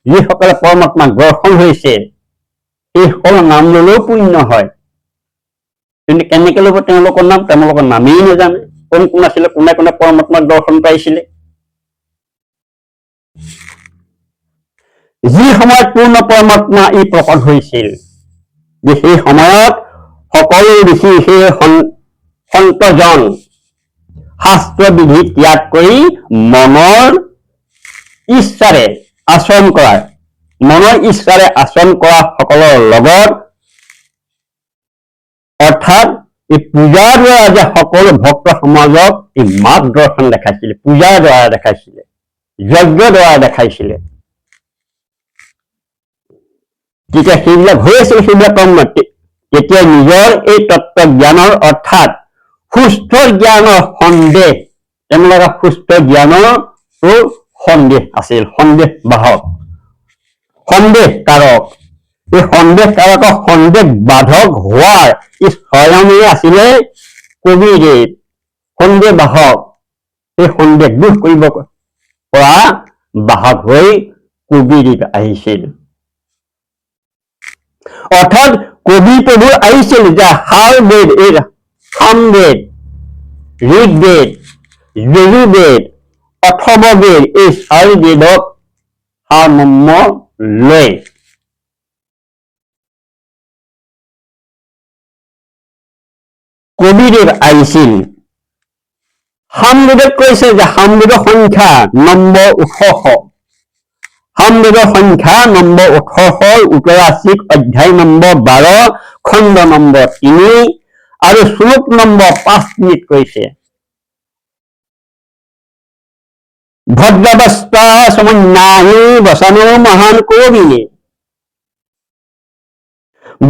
যিসকলে পৰমাত্মাক দৰ্শন হৈছে, সেইসকলৰ নাম ললেও পুণ্য হয়। কিন্তু কেনেকে ল'ব তেওঁলোকৰ নাম? তেওঁলোকৰ নামেই নাজানে। কোন আছিলে, কোনে পৰমাত্মাক দৰ্শন পাইছিলে। যি সময়ত পূৰ্ণ পৰমাত্মা ই প্ৰকট হৈছিল, যে সেই সময়ত সকলো ঋষি, সেই সন্তজন শাস্ত্ৰ বিধি ত্যাগ কৰি মনৰ ইচ্ছাৰে আচৰণ কৰা সকলৰ লগত, অৰ্থাৎ এই পূজাৰ দ্বাৰা যে সকলো ভক্ত সমাজক এই মাত দৰ্শন দেখাইছিলে, পূজাৰ দ্বাৰা দেখাইছিলে, যজ্ঞৰ দ্বাৰা দেখাইছিলে, যেতিয়া সেইবিলাক হৈ আছিল, সেইবিলাক তেতিয়া নিজৰ এই তত্ত্ব জ্ঞানৰ, অৰ্থাৎ সুস্থ জ্ঞানৰ সন্দেহ, তেওঁলোকৰ সুস্থ জ্ঞানৰ সন্দেহ আছিল, সন্দেহ বাহক, সন্দেহ কাৰক। এই সন্দেহ কাৰকক সন্দেহ বাধক হোৱাৰ ই স্বয়ংই আছিলে কবিদেৱ, সন্দেহ বাহক। এই সন্দেহ দূৰ কৰিব পৰা বাহক হৈ কবিদেৱ আহিছিল। অৰ্থাৎ কবি প্ৰভু আহিছিল যে সাৰবেদ, এই সামবেদ, ঋগ্বেদ, যজুৰ্বেদ, অথৰ্ববেদ, এই চাৰি বেদক সাৰমৰ্ম লৈ কবিদেৱ আহিছিল। সামবেদত কৈছে যে সামবেদৰ সংখ্যা নম্বৰ 18। সামবেদৰ সংখ্যা নম্বৰ 18, উত্তৰাশিক অধ্যায় নম্বৰ 12, খণ্ড নম্বৰ 3 আৰু শ্লোক নম্বৰ 5 কৈছে ভদ্ৰবস্তা সমন্যাহী বচনো মহান কবিনে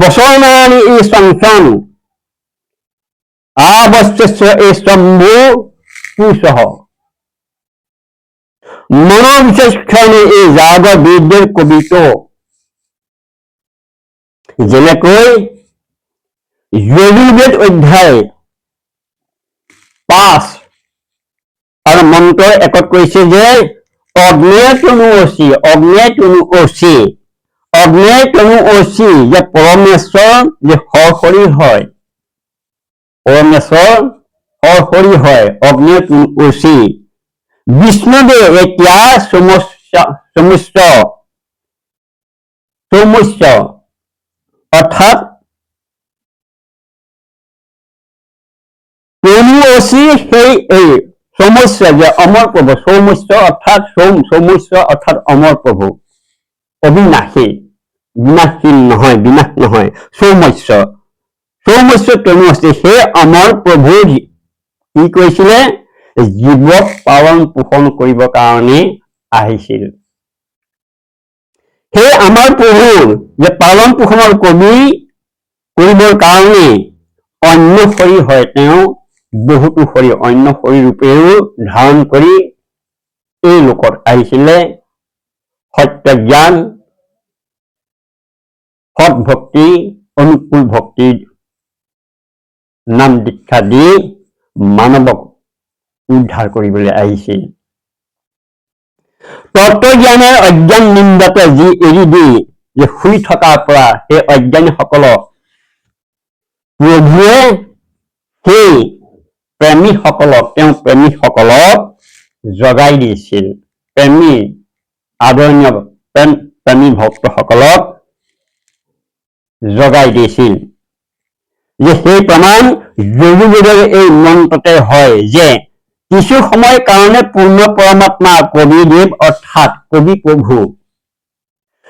বচনানি ই সংসন আবশ্যস্য এই শম্ভু পুষহ মনোবিচক্ষণে এই জাগ বিদ্যেৰ কবিত। যেনেকৈ যজুৰ্বেদ অধ্যায় 5 আৰু মন্ত্ৰ 1 কৈছে যে অগ্নে তনু অচি, অগ্নে তনু অচি, অগ্নে তনু অচি, যে পৰমেশ্বৰ যে সৰসৰী হয়, পৰমেশ্বৰ সৰসৰী হয়, অগ্নে তনু অচি। বিষ্ণুদেৱ এতিয়া সৌমস্য অৰ্থাৎ তনু অচি, সেই এই সৌমস্য যে অমৰ প্ৰভু, সৌমস্য অৰ্থাৎ সৌমস্য অৰ্থাৎ অমৰ প্ৰভু, অবিনাশী, বিনাশীল নহয়, বিনাশ নহয়, সৌমস্য, সৌমস্য তনু অচি, সেই অমৰ প্ৰভু কি কৈছিলে জীৱক পালন পোষণ কৰিবৰ কাৰণে আহিছিল। সেই আমাৰ প্ৰভুৰ যে পালন পোষণৰ কবি কৰিবৰ কাৰণে অন্য শৰীৰ হয়, তেওঁ বহুতো শৰীৰ অন্য শৰীৰ ৰূপেও ধাৰণ কৰি এই লোকত আহিছিলে। সত্য জ্ঞান, সৎ ভক্তি, অনুকূল ভক্তিৰ নাম দীক্ষা দি মানৱক উদ্ধাৰ কৰিবলৈ আহিছিল। তত্ত্বজ্ঞানৰ অজ্ঞান নিন্দাতে যি এৰি দি যে শুই থকাৰ পৰা সেই অজ্ঞানীসকলক প্ৰভুৱে সেই প্ৰেমীসকলক, তেওঁ প্ৰেমীসকলক জগাই দিছিল। প্ৰেমী আদৰণীয় প্ৰেমী ভক্তসকলক জগাই দিছিল। যে সেই প্ৰমাণ যজুৰ্বেদৰ এই মন্ত্ৰতে হয় যে কিছু সময় কাৰণে পূৰ্ণ পৰমাত্মা কবিদেৱ অৰ্থাৎ কবি প্ৰভু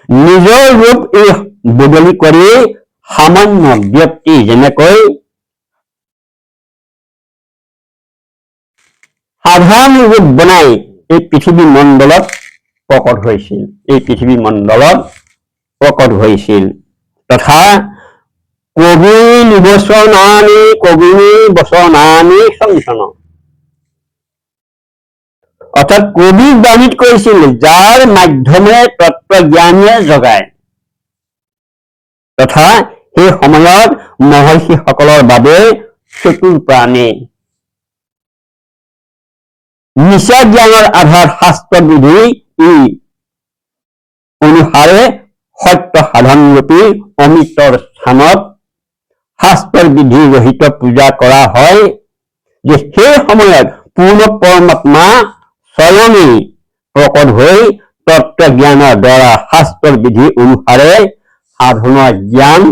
নিজৰ ৰূপ এই বদলি কৰি সামান্য ব্যক্তি যেনেকৈ সাধাৰণ ৰূপ বনাই এই পৃথিৱী মণ্ডলত প্ৰকট হৈছিল, এই পৃথিৱী মণ্ডলত প্ৰকট হৈছিল। তথা কবি নিবচনানি, কবি বচনানি সংসন, অৰ্থাৎ কবি বাণীত কৈছিল যাৰ মাধ্যমে তত্ত্বজ্ঞানে জগায়। তথা সেই সময়ত মহৰ্ষিসকলৰ বাবে চতুৰ প্ৰাণী নিচা জ্ঞানৰ আধাৰ শাস্ত্ৰ বিধি ই অনুসাৰে সত্য সাধনৰূপী অমৃতৰ স্থানত শাস্ত্ৰৰ বিধি ৰহিত পূজা কৰা হয়। যে সেই সময়ত পূৰ্ণ পৰমাত্মা স্বয়ংই প্ৰকট হৈ তত্ত্ব জ্ঞানৰ দ্বাৰা শাস্ত্ৰৰ বিধি অনুসাৰে সাধনাৰ জ্ঞান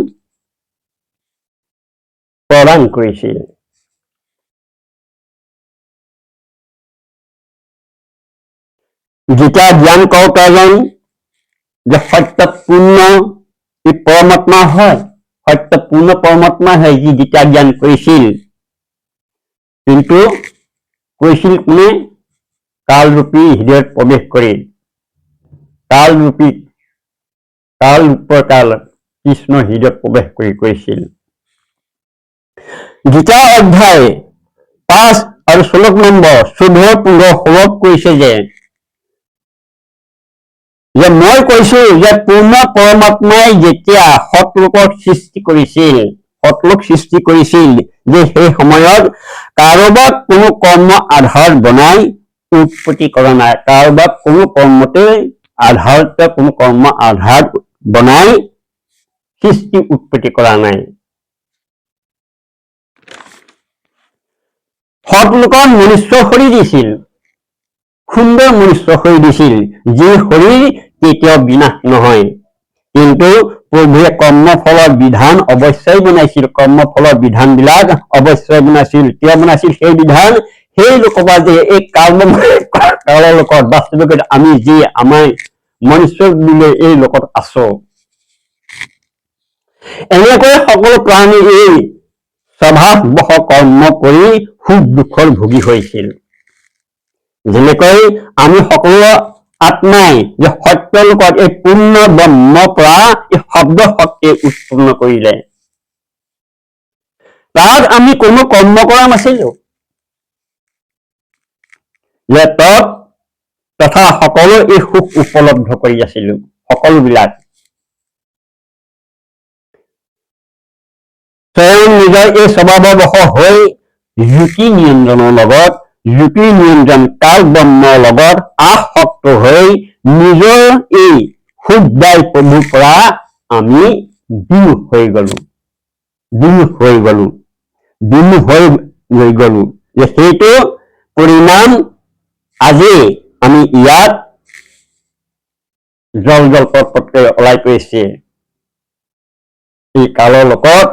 প্ৰদান কৰিছিল। গীতা জ্ঞান কৰ্তাজন যে সত্যপূৰ্ণ এই পৰমাত্মা হয়, সত্যপূৰ্ণ পৰমাত্মা হয় যি গীতা জ্ঞান কৰিছিল। কিন্তু কৈছিল কোনে? কালৰূপী হৃদয়ত প্ৰৱেশ কৰি কালৰূপৰ কাল কৃষ্ণ হৃদয়ত প্ৰৱেশ কৰি কৈছিল। গীতা অধ্যায় 5 আৰু শ্লোক নম্বৰ 14-15 কৈছে যে মই কৈছো যে পূৰ্ণ পৰমাত্মাই যেতিয়া সতলোকক সৃষ্টি কৰিছিল, যে সেই সময়ত কাৰোবাক কোনো কৰ্ম আধাৰ বনাই উৎপত্তি কৰা নাই, কাৰোবাক কোনো কৰ্মতে আধাৰত কোনো কৰ্ম আধাৰত বনাই সৃষ্টি উৎপত্তি কৰা নাই। সৎলোকৰ মনুষ্য শৰীৰ দিছিল, সুন্দৰ মনুষ্য শৰীৰ দিছিল, যি শৰীৰ কেতিয়াও বিনাশ নহয়। কিন্তু প্ৰভুৱে কৰ্মফলৰ বিধান অৱশ্যই বনাইছিল, কৰ্মফলৰ বিধানবিলাক অৱশ্যই বনাইছিল। কিয় বনাইছিল সেই বিধান? সেই লোকৰ যে এই কালৰ লোকত বাস্তৱিকতে আমি যি আমাৰ মনুষ্য বুলি এই লোকত আছো, এনেকৈ সকলো প্ৰাণী এই স্বভাৱবশ কৰ্ম কৰি সুখ দুখৰ ভোগী হৈছিল। যেনেকৈ আমি সকলো আত্মাই যে সত্য লোকত এই পূৰ্ণ ব্ৰহ্মৰ পৰা এই শব্দ শক্তি উৎপন্ন কৰিলে, তাত আমি কোনো কৰ্ম কৰা নাছিলো। যে তথা সকলো এই সুখ উপলব্ধ কৰি আছিলো, সকলোবিলাক স্বয়ং নিজৰ এই স্বভাৱবশ হৈ জ্যোতি নিয়ন্ত্ৰণৰ লগত, জ্যোতি নিয়ন্ত্ৰণ কাল ব্ৰহ্মৰ লগত আসক্ত হৈ নিজৰ এই সুখদায়ী প্ৰভুৰ পৰা আমি বিমুখ হৈ গলো, যে সেইটো পৰিণাম আজি আমি ইয়াত জল পটপটকৈ ওলাই পৰিছে। এই কালৰ লগত,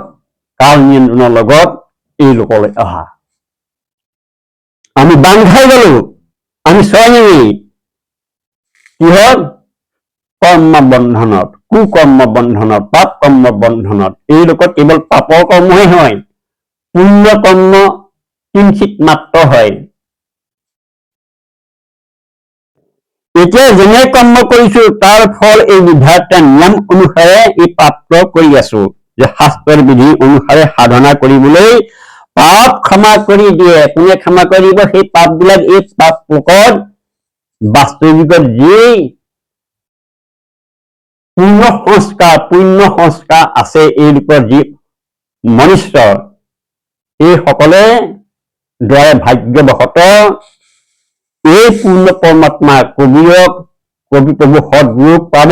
কাল নিয়ন্ত্ৰণৰ লগত এই লোকলৈ অহা আমি বান্ধ খাই গলো। আমি স্বয়ং কিহত? কৰ্ম বন্ধনত, কুকৰ্ম বন্ধনত, পাপ কৰ্ম বন্ধনত। এই লোকত কেৱল পাপৰ কৰ্মহে হয়, পুণ্য কৰ্ম কিঞ্চিত মাত্ৰ হয়। এতিয়া যেনে কৰ্ম কৰিছো তাৰ ফল এই নিৰ্ধাৰিত নিয়ম অনুসাৰে এই প্ৰাপ্ত কৰি আছো। যে শাস্ত্ৰৰ বিধি অনুসাৰে সাধনা কৰিবলৈ পাপ ক্ষমা কৰি দিয়ে। কোনে ক্ষমা কৰি দিব সেই পাপ বিলাক? এই পাপ লোকত বাস্তৱিকত যি পুণ্য সংস্কাৰ আছে, এই লোকৰ যি মনুষ্য, এই সকলে দ্বাৰা ভাগ্যবশত এই পূৰ্ণ পৰমাত্মা কবি প্ৰভু সদগুৰুক পাব,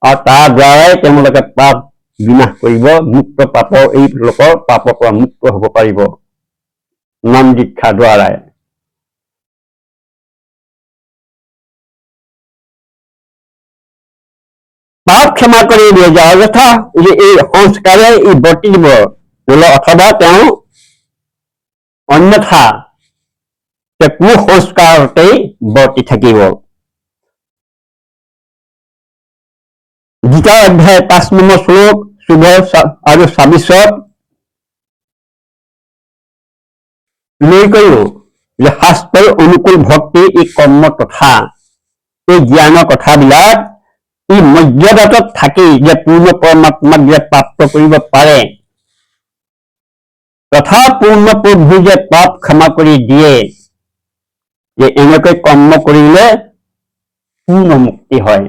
আৰু তাৰ দ্বাৰাই তেওঁলোকে পাপ বিনাশ কৰিব, মুক্ত পাপৰ এই লোকৰ পাপৰ পৰা মুক্ত হব পাৰিব নাম দীক্ষা দ্বাৰাই। পাপ ক্ষমা কৰি দিয়ে যে অযথা এই সংস্কাৰে ই বৰ্তি দিব, অথবা তেওঁ অন্যথা কুসংস্কাৰতেই বৰ্তি থাকিব। গীতা অধ্যায় 5 নম্বৰ শ্লোক 14 আৰু 26 লৈ কৈও যে শাস্ত্ৰৰ অনুকূল ভক্তি এই কৰ্ম তথা এই জ্ঞানৰ কথাবিলাক ই মৰ্যাদাত থাকি যে পূৰ্ণ পৰমাত্মাক যে প্ৰাপ্ত কৰিব পাৰে, তথা পূৰ্ণ প্ৰভু যে পাপ ক্ষমা কৰি দিয়ে, যে এনেকৈ কৰ্ম কৰিলে পূৰ্ণ মুক্তি হয়।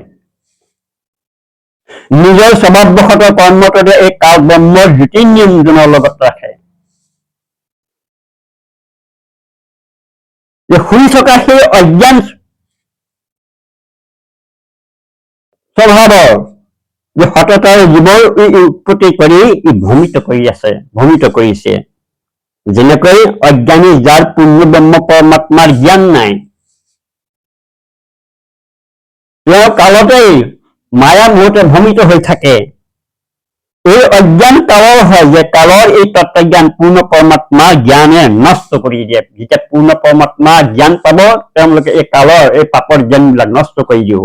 নিজৰ স্বভাৱবশত কৰ্মটো এই কাল ব্ৰহ্মৰ জ্যোতি নিয়ন্ত্ৰণৰ লগত ৰাখে। যে শুই থকা সেই অজ্ঞান স্বভাৱৰ যে সততাৰ জীৱৰ উৎপত্তি কৰি ভ্ৰমিত কৰিছে। যেনেকৈ অজ্ঞানী যাৰ পূৰ্ণ ব্ৰহ্ম পৰমাত্মাৰ জ্ঞান নাই, তেওঁ কালতেই মায়া মোহতে ভ্ৰমিত হৈ থাকে। এই অজ্ঞান কালৰ হয়, যে কালৰ এই তত্ত্বজ্ঞান পূৰ্ণ পৰমাত্মাৰ জ্ঞানে নষ্ট কৰি দিয়ে। যেতিয়া পূৰ্ণ পৰমাত্মাৰ জ্ঞান পাব, তেওঁলোকে এই কালৰ এই পাপৰ জ্ঞানবিলাক নষ্ট কৰি দিব।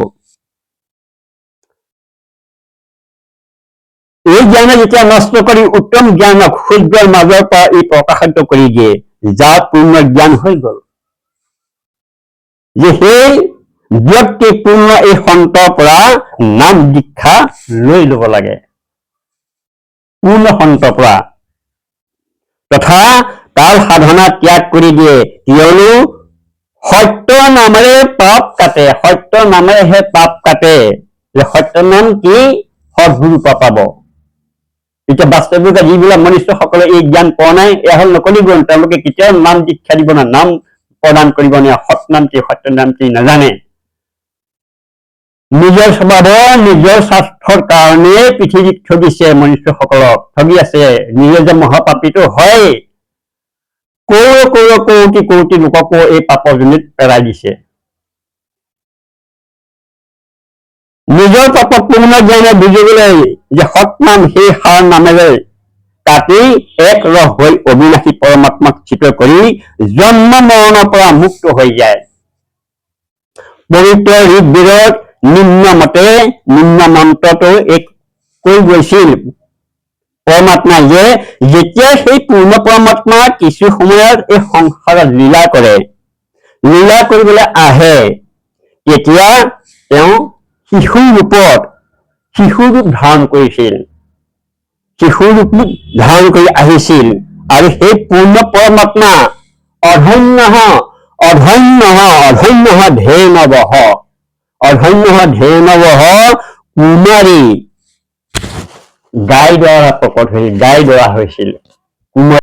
এই জ্ঞানে যেতিয়া নষ্ট কৰি উত্তম জ্ঞানক সূৰ্যৰ মাজৰ পৰা এই প্ৰকাশিত কৰি দিয়ে, যাৰ পূৰ্ণ জ্ঞান হৈ গল। যে সেই ব্যক্তি পূৰ্ণ এই সন্তৰ পৰা নাম দীক্ষা লৈ লব লাগে, পূৰ্ণ সন্তৰ পৰা, তথা তাৰ সাধনা ত্যাগ কৰি দিয়ে। কিয়নো সত্য নামেৰে পাপ কাটে, সত্য নামেৰেহে পাপ কাটে। যে সত্য নাম কি? সদগুৰু পাব। এতিয়া বাস্তৱিক যিবিলাক মনুষ্যসকলে এই জ্ঞান পোৱা নাই, এয়া হল নকলি গুণ। তেওঁলোকে কেতিয়াও নাম দীক্ষা দিব না, নাম প্ৰদান কৰিব নোৱাৰে। সৎ নাম কি, সত্য নাম কি নাজানে। নিজৰ স্বভাৱৰ নিজৰ স্বাৰ্থৰ কাৰণে পৃথিৱীত ঠগিছে মনুষ্যসকলক, ঠগি আছে। নিজে যে মহাপাপীটো হয়, কোটি লোককো এই পাপজনিত পেলাই দিছে। নিজৰ পাপত পূৰ্ণ জ্ঞানে বুজিবলৈ যে সৎনাম সেই সাৰ নামেৰে কাটি এক ৰস হৈ অবিনাশী পৰমাত্মাক চিত কৰি জন্ম মৰণৰ পৰা মুক্ত হৈ যায়। পবিত্ৰ ঋগ্বেদত নিম্ন মন্ত্ৰটো কৈ গৈছিল পৰমাত্মাই যে যেতিয়া সেই পূৰ্ণ পৰমাত্মা কিছু সময়ত এই সংসাৰত লীলা কৰিবলৈ আহে, তেতিয়া তেওঁ শিশু ৰূপ ধাৰণ কৰিছিল, শিশু ৰূপ ধাৰণ কৰি আহিছিল। আৰু সেই পূৰ্ণ পৰমাত্মা অধন্য কুমাৰী গাই দ্বাৰা প্ৰকট হৈ গাই দ্বাৰা হৈছিল।